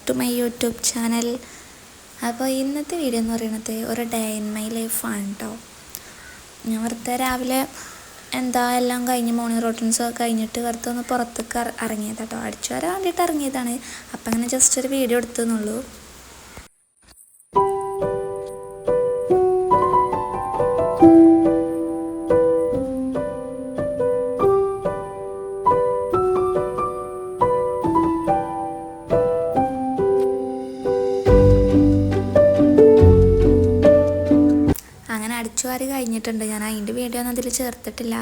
To my YouTube channel. അപ്പോൾ ഇന്നത്തെ video എന്ന് പറയുന്നത് ഒരു ഡേ ഇൻ മൈ ലൈഫാണ് കേട്ടോ. ഞാൻ വെറുതെ രാവിലെ എല്ലാം കഴിഞ്ഞ് മോർണിംഗ് റൂട്ടീൻസൊക്കെ കഴിഞ്ഞിട്ട് വെറുതെ ഒന്ന് പുറത്തേക്ക് ഇറങ്ങിയത് കേട്ടോ. അടിച്ചു വരാൻ വേണ്ടിയിട്ട് ഇറങ്ങിയതാണ്. അപ്പം അങ്ങനെ ജസ്റ്റ് ഒരു വീഡിയോ എടുത്തെന്നുള്ളൂ. അടിച്ചുവാരി കഴിഞ്ഞിട്ടുണ്ട്. ഞാൻ അതിൻ്റെ വീഡിയോ ഒന്നും അതിൽ ചേർത്തിട്ടില്ല.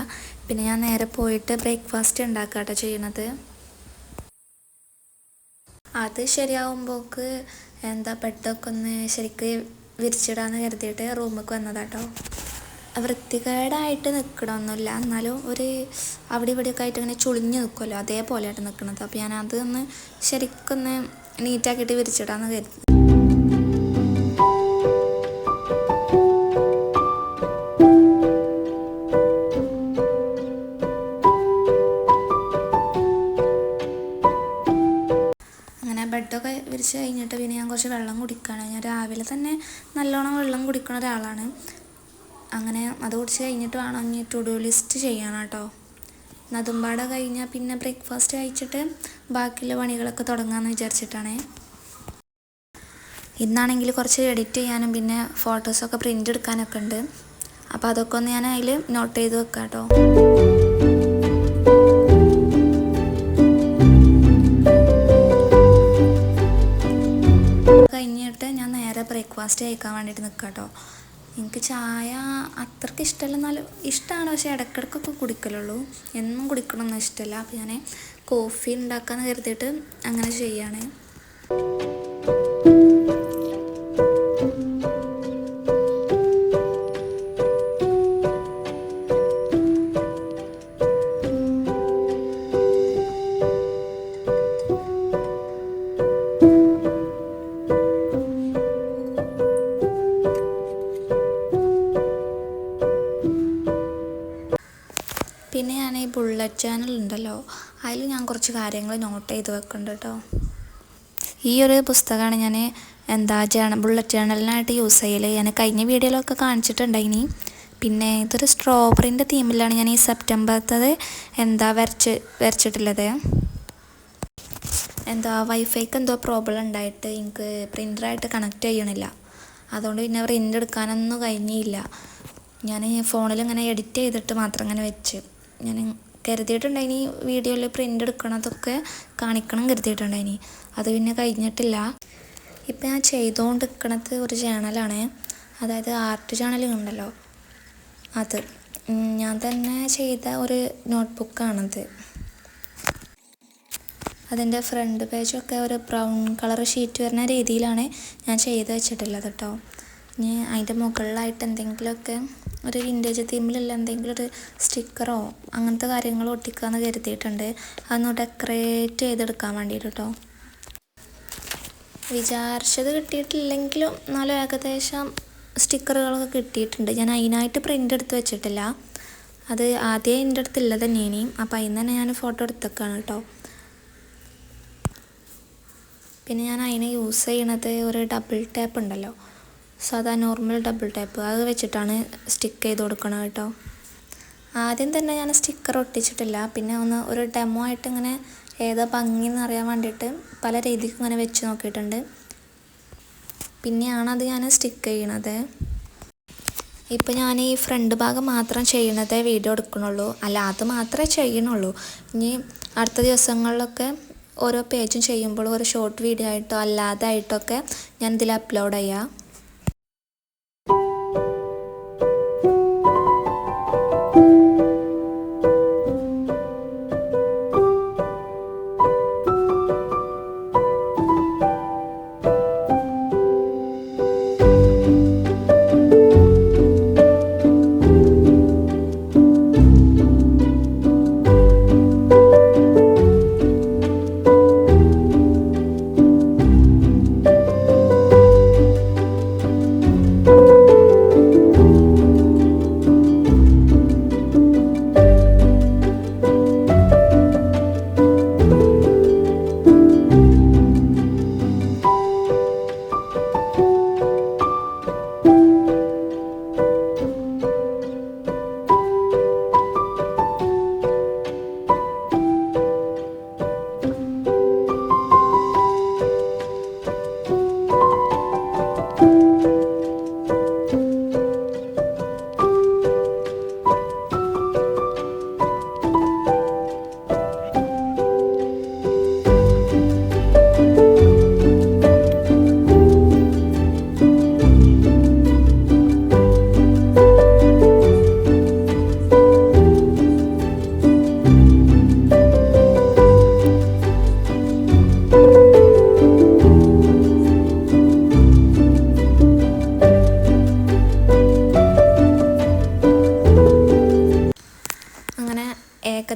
പിന്നെ ഞാൻ നേരെ പോയിട്ട് ബ്രേക്ക്ഫാസ്റ്റ് ഉണ്ടാക്കാട്ടോ ചെയ്യണത്. അത് ശരിയാവുമ്പോൾക്ക് ബെഡൊക്കെ ഒന്ന് ശരിക്ക് വിരിച്ചിടാന്ന് കരുതിയിട്ട് റൂമിലേക്ക് വന്നതാട്ടോ. വൃത്തികേടായിട്ട് നിൽക്കണമൊന്നുമില്ല, എന്നാലും ഒരു അവിടെ ഇവിടെയൊക്കെ ആയിട്ട് ഇങ്ങനെ ചുളിഞ്ഞ് നിൽക്കുമല്ലോ, അതേപോലെയായിട്ട് നിൽക്കണത്. അപ്പോൾ ഞാൻ അതൊന്ന് ശരിക്കൊന്ന് നീറ്റാക്കിയിട്ട് വിരിച്ചിടാന്ന് കരുതി. ബെഡൊക്കെ വിരിച്ച് കഴിഞ്ഞിട്ട് പിന്നെ ഞാൻ കുറച്ച് വെള്ളം കുടിക്കുകയാണ്. ഞാൻ രാവിലെ തന്നെ നല്ലോണം വെള്ളം കുടിക്കുന്ന ഒരാളാണ്. അങ്ങനെ അത് കുടിച്ച് കഴിഞ്ഞിട്ട് വേണം ഇനി ടു ഡു ലിസ്റ്റ് ചെയ്യാൻ കേട്ടോ. അതുമ്പാടെ കഴിഞ്ഞാൽ പിന്നെ ബ്രേക്ക്ഫാസ്റ്റ് കഴിച്ചിട്ട് ബാക്കിയുള്ള പണികളൊക്കെ തുടങ്ങാമെന്ന് വിചാരിച്ചിട്ടാണ്. ഇന്നാണെങ്കിൽ കുറച്ച് എഡിറ്റ് ചെയ്യാനും പിന്നെ ഫോട്ടോസൊക്കെ പ്രിൻ്റ് എടുക്കാനൊക്കെ ഉണ്ട്. അപ്പോൾ അതൊക്കെ ഒന്ന് ഞാൻ അതിൽ നോട്ട് ചെയ്ത് വെക്കാം കേട്ടോ. കഴിഞ്ഞിട്ട് ഞാൻ നേരെ ബ്രേക്ക്ഫാസ്റ്റ് കഴിക്കാൻ വേണ്ടിയിട്ട് നിൽക്കാം കേട്ടോ. എനിക്ക് ചായ അത്രയ്ക്ക് ഇഷ്ടമല്ല, എന്നാലും ഇഷ്ടമാണ്. പക്ഷേ ഇടയ്ക്കിടയ്ക്കൊക്കെ കുടിക്കലുള്ളൂ, എന്നും കുടിക്കണമെന്ന് ഇഷ്ടമല്ല. അപ്പോൾ ഞാൻ കോഫി ഉണ്ടാക്കാമെന്ന് കരുതിയിട്ട് അങ്ങനെ ചെയ്യാണ്. പിന്നെ ഞാൻ ഈ ബുള്ളറ്റ് ചാനൽ ഉണ്ടല്ലോ, അതിൽ ഞാൻ കുറച്ച് കാര്യങ്ങൾ നോട്ട് ചെയ്ത് വെക്കുന്നുണ്ട് കേട്ടോ. ഈ ഒരു പുസ്തകമാണ് ഞാൻ ബുള്ളറ്റ് ജേണലിനായിട്ട് യൂസ് ചെയ്യൽ. ഞാൻ കഴിഞ്ഞ വീഡിയോയിലൊക്കെ കാണിച്ചിട്ടുണ്ടായിനി. പിന്നെ ഇതൊരു സ്ട്രോബെറിൻ്റെ തീമിലാണ് ഞാൻ ഈ സെപ്റ്റംബറത്തത് വരച്ചിട്ടുള്ളത്. വൈഫൈക്ക് എന്തോ പ്രോബ്ലം ഉണ്ടായിട്ട് എനിക്ക് പ്രിൻ്ററായിട്ട് കണക്റ്റ് ചെയ്യണില്ല. അതുകൊണ്ട് പിന്നെ പ്രിൻ്റ് എടുക്കാനൊന്നും കഴിഞ്ഞില്ല. ഞാൻ ഫോണിൽ ഇങ്ങനെ എഡിറ്റ് ചെയ്തിട്ട് മാത്രം ഇങ്ങനെ വെച്ച്. ഞാൻ കരുതിയിട്ടുണ്ടായിനി വീഡിയോയിൽ പ്രിൻ്റ് എടുക്കണതൊക്കെ കാണിക്കണം കരുതിയിട്ടുണ്ടായിനി. അത് പിന്നെ കഴിഞ്ഞിട്ടില്ല. ഇപ്പം ഞാൻ ചെയ്തുകൊണ്ടിരിക്കണത് ഒരു ചാനലാണ്, അതായത് ആർട്ട് ചാനലുണ്ടല്ലോ, അത് ഞാൻ തന്നെ ചെയ്ത ഒരു നോട്ട്ബുക്കാണത്. അതിൻ്റെ ഫ്രണ്ട് പേജൊക്കെ ഒരു ബ്രൗൺ കളർ ഷീറ്റ് വരുന്ന രീതിയിലാണ് ഞാൻ ചെയ്ത് വെച്ചിട്ടുള്ളത് കേട്ടോ. ഇനി അതിൻ്റെ മുകളിലായിട്ട് എന്തെങ്കിലുമൊക്കെ ഒരു വിൻറ്റേജ് തീമിലുള്ള എന്തെങ്കിലും ഒരു സ്റ്റിക്കറോ അങ്ങനത്തെ കാര്യങ്ങൾ ഒട്ടിക്കാമെന്ന് കരുതിയിട്ടുണ്ട്. അതൊന്ന് ഡെക്കറേറ്റ് ചെയ്തെടുക്കാൻ വേണ്ടിയിട്ട് കേട്ടോ. വിചാരിച്ചത് കിട്ടിയിട്ടില്ലെങ്കിലും എന്നാലും ഏകദേശം സ്റ്റിക്കറുകളൊക്കെ കിട്ടിയിട്ടുണ്ട്. ഞാൻ അതിനായിട്ട് പ്രിൻ്റ് എടുത്ത് വെച്ചിട്ടില്ല, അത് ആദ്യം എൻ്റെ അടുത്തുള്ളത് തന്നെയാണ്. അപ്പോൾ അതിന് തന്നെ ഞാൻ ഫോട്ടോ എടുത്തേക്കാണ് കേട്ടോ. പിന്നെ ഞാൻ അതിന് യൂസ് ചെയ്യണത് ഒരു ഡബിൾ ടാപ്പ് ഉണ്ടല്ലോ, സാധാ നോർമൽ ഡബിൾ ടാപ്പ്, അത് വെച്ചിട്ടാണ് സ്റ്റിക്ക് ചെയ്ത് കൊടുക്കണം കേട്ടോ. ആദ്യം തന്നെ ഞാൻ സ്റ്റിക്കർ ഒട്ടിച്ചിട്ടില്ല. പിന്നെ ഒരു ഡെമോ ആയിട്ട് ഇങ്ങനെ ഏതാ ഭംഗിയെന്ന് അറിയാൻ വേണ്ടിയിട്ട് പല രീതിക്ക് ഇങ്ങനെ വെച്ച് നോക്കിയിട്ടുണ്ട്. പിന്നെയാണ് അത് ഞാൻ സ്റ്റിക്ക് ചെയ്യണത്. ഇപ്പം ഞാൻ ഈ ഫ്രണ്ട് ഭാഗം മാത്രം ചെയ്യണതേ വീഡിയോ എടുക്കണുള്ളൂ, അല്ല അത് മാത്രമേ ചെയ്യണുള്ളൂ. ഇനി അടുത്ത ദിവസങ്ങളിലൊക്കെ ഓരോ പേജും ചെയ്യുമ്പോൾ ഒരു ഷോർട്ട് വീഡിയോ ആയിട്ടോ അല്ലാതെ ആയിട്ടൊക്കെ ഞാൻ ഇതിൽ അപ്ലോഡ് ചെയ്യാം.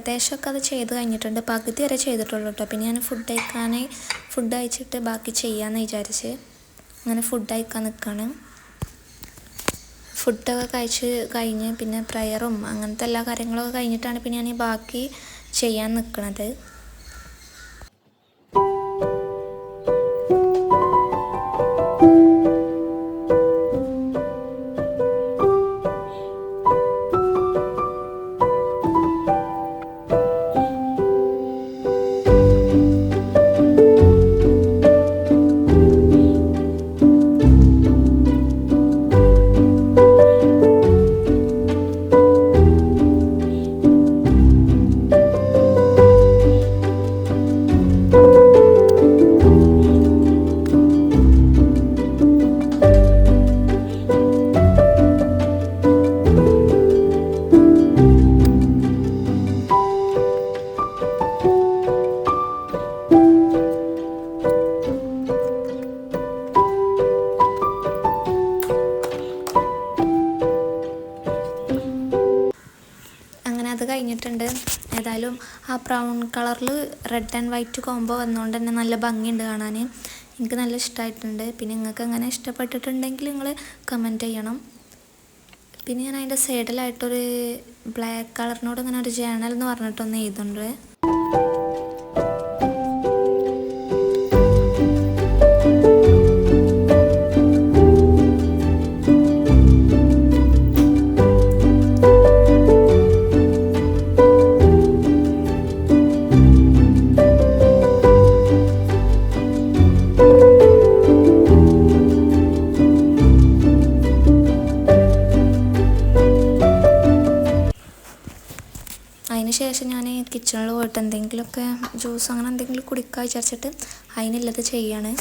ഏകദേശമൊക്കെ അത് ചെയ്ത് കഴിഞ്ഞിട്ടുണ്ട്. പകുതി വരെ ചെയ്തിട്ടുള്ളൂ കേട്ടോ. പിന്നെ ഞാൻ ഫുഡ് കഴിച്ചിട്ട് ബാക്കി ചെയ്യാമെന്ന് വിചാരിച്ച് അങ്ങനെ ഫുഡ് കഴിക്കാൻ നിൽക്കുകയാണ്. ഫുഡൊക്കെ കഴിഞ്ഞ് പിന്നെ പ്രയറും അങ്ങനത്തെ എല്ലാ കാര്യങ്ങളൊക്കെ കഴിഞ്ഞിട്ടാണ് പിന്നെ ഞാൻ ബാക്കി ചെയ്യാൻ നിൽക്കുന്നത്. അത് കഴിഞ്ഞിട്ടുണ്ട്. ഏതായാലും ആ ബ്രൗൺ കളറിൽ റെഡ് ആൻഡ് വൈറ്റ് കോംബോ വന്നുകൊണ്ട് തന്നെ നല്ല ഭംഗിയുണ്ട് കാണാൻ. എനിക്ക് നല്ല ഇഷ്ടമായിട്ടുണ്ട്. പിന്നെ നിങ്ങൾക്ക് എങ്ങനെ ഇഷ്ടപ്പെട്ടിട്ടുണ്ടെങ്കിൽ നിങ്ങൾ കമൻറ്റ് ചെയ്യണം. പിന്നെ ഞാൻ അതിൻ്റെ സൈഡിലായിട്ടൊരു ബ്ലാക്ക് കളറിനോട് ഇങ്ങനെ ഒരു ജേണൽ എന്ന് പറഞ്ഞിട്ടൊന്ന് എഴുതുന്നുണ്ട്. അതിന് ശേഷം ഞാൻ കിച്ചണിൽ പോയിട്ട് എന്തെങ്കിലുമൊക്കെ ജ്യൂസ് അങ്ങനെ എന്തെങ്കിലും കുടിക്കാൻ വിചാരിച്ചിട്ട് അതിനുള്ളത് ചെയ്യാണ്.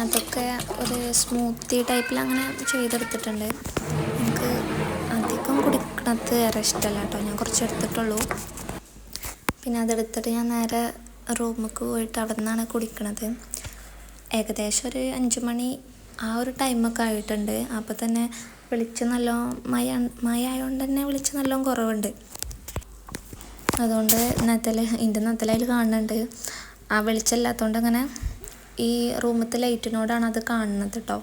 അതൊക്കെ ഒരു സ്മൂത്തി ടൈപ്പിൽ അങ്ങനെ ചെയ്തെടുത്തിട്ടുണ്ട്. എനിക്ക് അധികം കുടിക്കണത് ഏറെ ഇഷ്ടമല്ല കേട്ടോ. ഞാൻ കുറച്ച് എടുത്തിട്ടുള്ളൂ. പിന്നെ അതെടുത്തിട്ട് ഞാൻ നേരെ റൂമിലേക്ക് പോയിട്ട് അവിടെ നിന്നാണ് കുടിക്കണത്. ഏകദേശം ഒരു 5 മണി ആ ഒരു ടൈമൊക്കെ ആയിട്ടുണ്ട്. അപ്പോൾ തന്നെ വെളിച്ചം മഴ ആയതുകൊണ്ട് തന്നെ വെളിച്ചം നല്ലോണം കുറവുണ്ട്. അതുകൊണ്ട് ഇതിൻ്റെ നത്തലയിൽ കാണുന്നുണ്ട്. ആ വെളിച്ചം ഇല്ലാത്തതുകൊണ്ട് അങ്ങനെ ഈ റൂമത്തെ ലൈറ്റിനോടാണ് അത് കാണുന്നത് കേട്ടോ.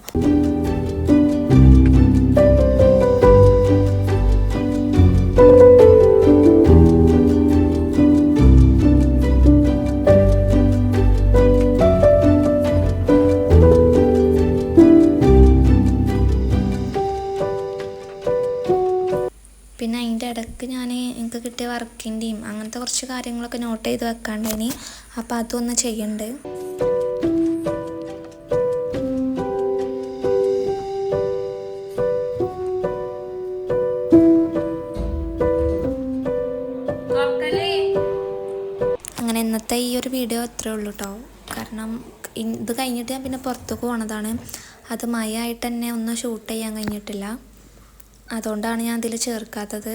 പിന്നെ അതിൻ്റെ ഇടയ്ക്ക് എനിക്ക് കിട്ടിയ വർക്കിൻ്റെയും അങ്ങനത്തെ കുറച്ച് കാര്യങ്ങളൊക്കെ നോട്ട് ചെയ്ത് വെക്കാണ്ടേനി. അപ്പോൾ അതൊന്ന് ചെയ്യണ്ട്. അങ്ങനെ ഇന്നത്തെ ഈ ഒരു വീഡിയോ അത്രേ ഉള്ളൂ കേട്ടോ. കാരണം ഇത് കഴിഞ്ഞിട്ട് ഞാൻ പിന്നെ പുറത്തേക്ക് പോണതാണ്. അത് മഴ ആയിട്ട് തന്നെ ഒന്നും ഷൂട്ട് ചെയ്യാൻ കഴിഞ്ഞിട്ടില്ല. അതുകൊണ്ടാണ് ഞാൻ ഇതിൽ ചേർക്കാത്തത്.